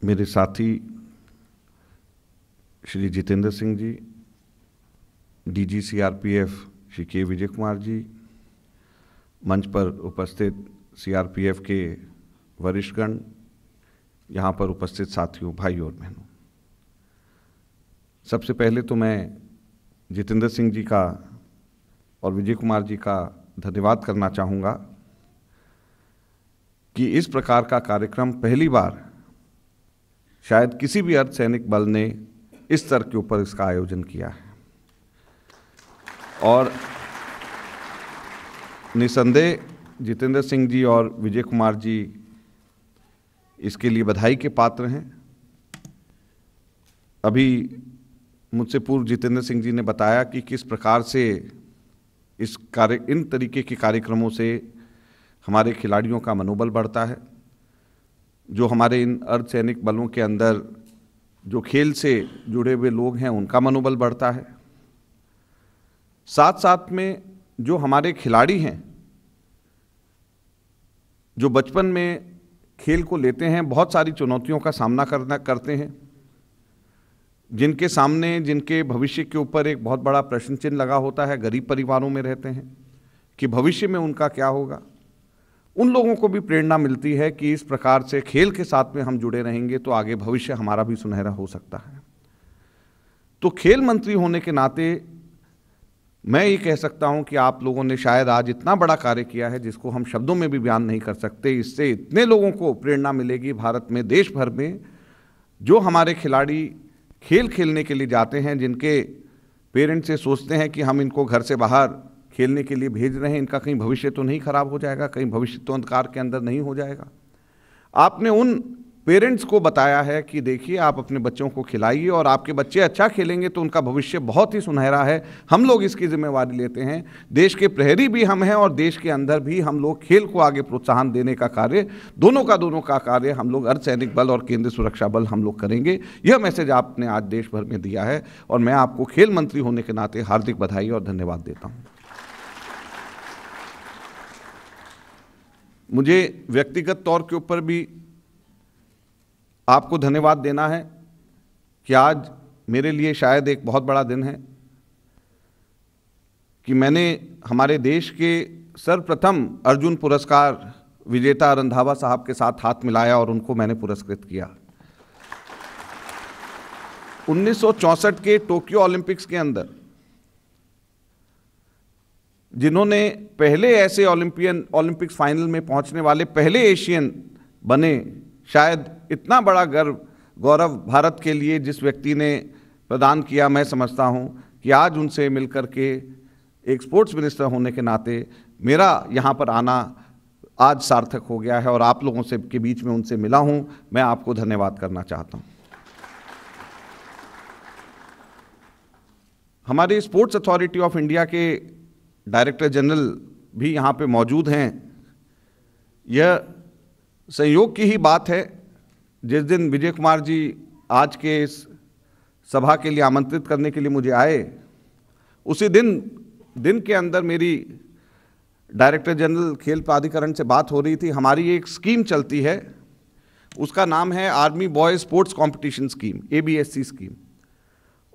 मेरे साथी Shri Jitendra Singh ji, DG CRPF Shri के विजय कुमार जी, मंच पर उपस्थित सीआरपीएफ के वरिष्ठगण, यहाँ पर उपस्थित साथियों, भाई और बहनों, सबसे पहले तो मैं जितेंद्र सिंह जी का और विजय कुमार जी का धन्यवाद करना चाहूँगा कि इस प्रकार का कार्यक्रम पहली बार शायद किसी भी अर्धसैनिक बल ने इस स्तर के ऊपर इसका आयोजन किया है। और निसंदेह जितेंद्र सिंह जी और विजय कुमार जी इसके लिए बधाई के पात्र हैं। अभी मुझसे पूर्व जितेंद्र सिंह जी ने बताया कि किस प्रकार से इन तरीके के कार्यक्रमों से हमारे खिलाड़ियों का मनोबल बढ़ता है, जो हमारे इन अर्धसैनिक बलों के अंदर जो खेल से जुड़े हुए लोग हैं उनका मनोबल बढ़ता है। साथ साथ में जो हमारे खिलाड़ी हैं जो बचपन में खेल को लेते हैं, बहुत सारी चुनौतियों का सामना करते हैं, जिनके भविष्य के ऊपर एक बहुत बड़ा प्रश्न चिन्ह लगा होता है, गरीब परिवारों में रहते हैं कि भविष्य में उनका क्या होगा। उन लोगों को भी प्रेरणा मिलती है कि इस प्रकार से खेल के साथ में हम जुड़े रहेंगे तो आगे भविष्य हमारा भी सुनहरा हो सकता है। तो खेल मंत्री होने के नाते मैं ये कह सकता हूं कि आप लोगों ने शायद आज इतना बड़ा कार्य किया है जिसको हम शब्दों में भी बयान नहीं कर सकते। इससे इतने लोगों को प्रेरणा मिलेगी भारत में, देश भर में, जो हमारे खिलाड़ी खेल खेलने के लिए जाते हैं, जिनके पेरेंट्स से सोचते हैं कि हम इनको घर से बाहर खेलने के लिए भेज रहे हैं, इनका कहीं भविष्य तो नहीं खराब हो जाएगा, कहीं भविष्य तो अंधकार के अंदर नहीं हो जाएगा। आपने उन पेरेंट्स को बताया है कि देखिए आप अपने बच्चों को खिलाइए और आपके बच्चे अच्छा खेलेंगे तो उनका भविष्य बहुत ही सुनहरा है। हम लोग इसकी जिम्मेवारी लेते हैं, देश के प्रहरी भी हम हैं और देश के अंदर भी हम लोग खेल को आगे प्रोत्साहन देने का कार्य, दोनों का कार्य हम लोग अर्धसैनिक बल और केंद्रीय सुरक्षा बल हम लोग करेंगे। यह मैसेज आपने आज देश भर में दिया है और मैं आपको खेल मंत्री होने के नाते हार्दिक बधाई और धन्यवाद देता हूँ। मुझे व्यक्तिगत तौर के ऊपर भी आपको धन्यवाद देना है कि आज मेरे लिए शायद एक बहुत बड़ा दिन है कि मैंने हमारे देश के सर्वप्रथम अर्जुन पुरस्कार विजेता रंधावा साहब के साथ हाथ मिलाया और उनको मैंने पुरस्कृत किया। 1964 के टोक्यो ओलंपिक्स के अंदर जिन्होंने पहले ऐसे ओलंपिक्स फाइनल में पहुंचने वाले पहले एशियन बने, शायद इतना बड़ा गौरव भारत के लिए जिस व्यक्ति ने प्रदान किया, मैं समझता हूं कि आज उनसे मिलकर के एक स्पोर्ट्स मिनिस्टर होने के नाते मेरा यहां पर आना आज सार्थक हो गया है और आप लोगों से के बीच में उनसे मिला हूं। मैं आपको धन्यवाद करना चाहता हूं। हमारे स्पोर्ट्स अथॉरिटी ऑफ इंडिया के डायरेक्टर जनरल भी यहाँ पे मौजूद हैं। यह संयोग की ही बात है, जिस दिन विजय कुमार जी आज के इस सभा के लिए आमंत्रित करने के लिए मुझे आए, उसी दिन के अंदर मेरी डायरेक्टर जनरल खेल प्राधिकरण से बात हो रही थी। हमारी एक स्कीम चलती है, उसका नाम है army boys sports competition scheme, ABSC scheme,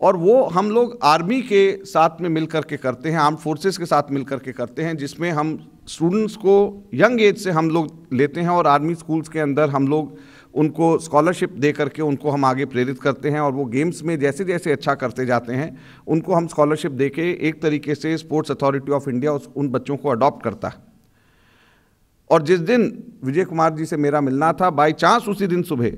और वो हम लोग आर्मी के साथ में मिलकर के करते हैं, आर्म्ड फोर्सेस के साथ मिलकर के करते हैं, जिसमें हम स्टूडेंट्स को यंग एज से हम लोग लेते हैं और आर्मी स्कूल्स के अंदर हम लोग उनको स्कॉलरशिप दे करके उनको हम आगे प्रेरित करते हैं और वो गेम्स में जैसे जैसे अच्छा करते जाते हैं उनको हम स्कॉलरशिप दे के एक तरीके से स्पोर्ट्स अथॉरिटी ऑफ इंडिया उन बच्चों को अडॉप्ट करता है। और जिस दिन विजय कुमार जी से मेरा मिलना था, बाई चांस उसी दिन सुबह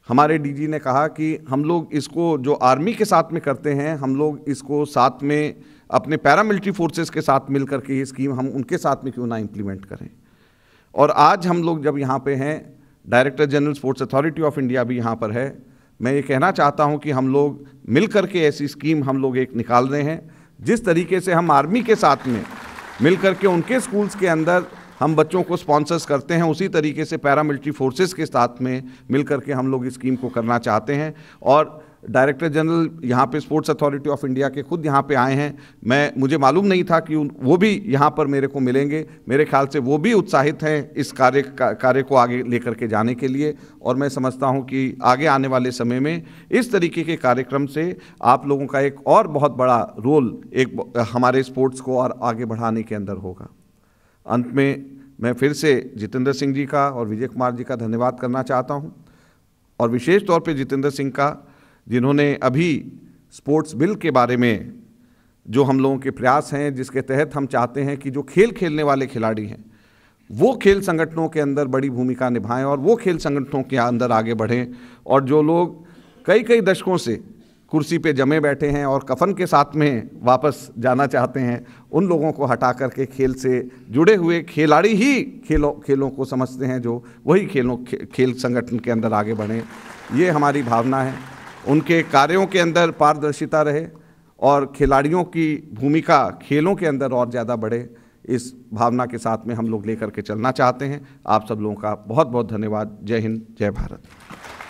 हमारे डीजी ने कहा कि हम लोग इसको जो आर्मी के साथ में करते हैं, हम लोग इसको साथ में अपने पैरामिलिट्री फोर्सेस के साथ मिलकर के ये स्कीम हम उनके साथ में क्यों ना इम्प्लीमेंट करें। और आज हम लोग जब यहाँ पे हैं, director general sports authority of India भी यहाँ पर है, मैं ये कहना चाहता हूँ कि हम लोग मिलकर के ऐसी स्कीम हम लोग एक निकाल रहे हैं, जिस तरीके से हम आर्मी के साथ में मिलकर के उनके स्कूल्स के अंदर हम बच्चों को स्पॉन्सर्स करते हैं, उसी तरीके से पैरामिलिट्री फोर्सेस के साथ में मिलकर के हम लोग इस स्कीम को करना चाहते हैं। और डायरेक्टर जनरल यहाँ पे स्पोर्ट्स अथॉरिटी ऑफ इंडिया के खुद यहाँ पे आए हैं। मुझे मालूम नहीं था कि वो भी यहाँ पर मेरे को मिलेंगे। मेरे ख्याल से वो भी उत्साहित हैं इस कार्य को आगे लेकर के जाने के लिए, और मैं समझता हूँ कि आगे आने वाले समय में इस तरीके के कार्यक्रम से आप लोगों का एक और बहुत बड़ा रोल हमारे स्पोर्ट्स को और आगे बढ़ाने के अंदर होगा। अंत में मैं फिर से जितेंद्र सिंह जी का और विजय कुमार जी का धन्यवाद करना चाहता हूँ, और विशेष तौर पे जितेंद्र सिंह का, जिन्होंने अभी स्पोर्ट्स बिल के बारे में जो हम लोगों के प्रयास हैं, जिसके तहत हम चाहते हैं कि जो खेल खेलने वाले खिलाड़ी हैं वो खेल संगठनों के अंदर बड़ी भूमिका निभाएं और वो खेल संगठनों के अंदर आगे बढ़ें, और जो लोग कई कई दशकों से कुर्सी पे जमे बैठे हैं और कफन के साथ में वापस जाना चाहते हैं, उन लोगों को हटा करके खेल से जुड़े हुए खिलाड़ी ही खेलों को समझते हैं, जो वही खेल संगठन के अंदर आगे बढ़ें। ये हमारी भावना है। उनके कार्यों के अंदर पारदर्शिता रहे और खिलाड़ियों की भूमिका खेलों के अंदर और ज़्यादा बढ़े, इस भावना के साथ में हम लोग लेकर के चलना चाहते हैं। आप सब लोगों का बहुत बहुत धन्यवाद। जय हिंद, जय भारत।